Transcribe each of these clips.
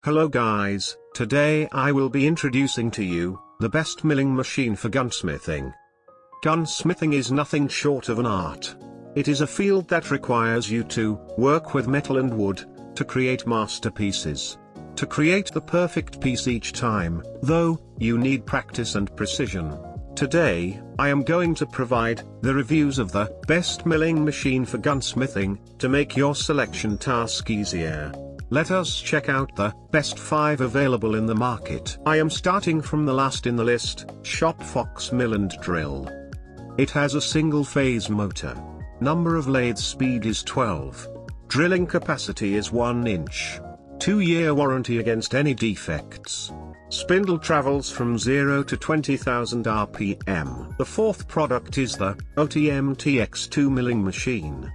Hello guys, today I will be introducing to you, the best milling machine for gunsmithing. Gunsmithing is nothing short of an art. It is a field that requires you to work with metal and wood, to create masterpieces. To create the perfect piece each time, though, you need practice and precision. Today, I am going to provide the reviews of the best milling machine for gunsmithing, to make your selection task easier. Let us check out the best 5 available in the market. I am starting from the last in the list, Shop Fox Mill and Drill. It has a single-phase motor. Number of lathes speed is 12. Drilling capacity is 1 inch. 2-year warranty against any defects. Spindle travels from 0 to 20,000 RPM. The fourth product is the OTM TX2 milling machine.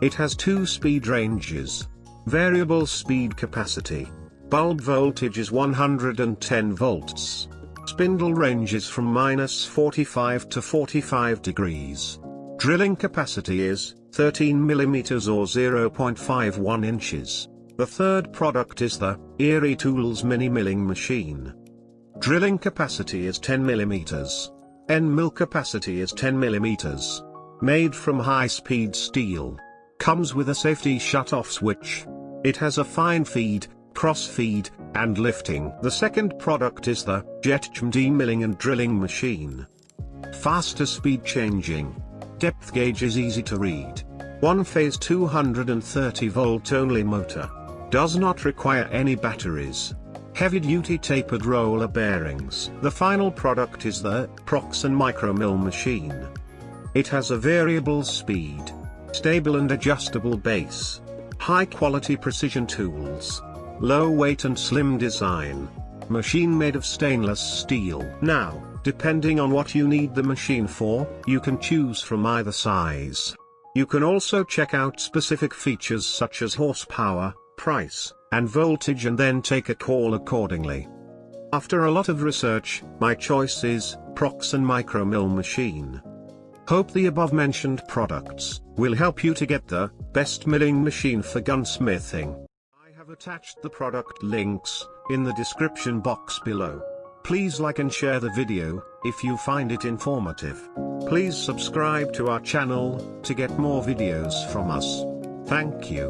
It has 2 speed ranges. Variable speed capacity. Bulb voltage is 110 volts. Spindle ranges from -45 to 45 degrees. Drilling capacity is 13 mm or 0.51 inches. The third product is the ERIE Tools mini milling machine. Drilling capacity is 10 mm. End mill capacity is 10 mm. Made from high-speed steel. Comes with a safety shut-off switch. It has a fine feed, cross feed, and lifting. The second product is the JetCam milling and drilling machine. Faster speed changing. Depth gauge is easy to read. 1-phase 230 volt only motor. Does not require any batteries. Heavy duty tapered roller bearings. The final product is the Prox Micro mill machine. It has a variable speed, stable and adjustable base. High quality precision tools. Low weight and slim design. Machine made of stainless steel. Now, depending on what you need the machine for, you can choose from either size. You can also check out specific features such as horsepower, price, and voltage and then take a call accordingly. After a lot of research, my choice is Prox Micro mill machine. Hope the above mentioned products will help you to get the best milling machine for gunsmithing. I have attached the product links in the description box below. Please like and share the video if you find it informative. Please subscribe to our channel to get more videos from us. Thank you.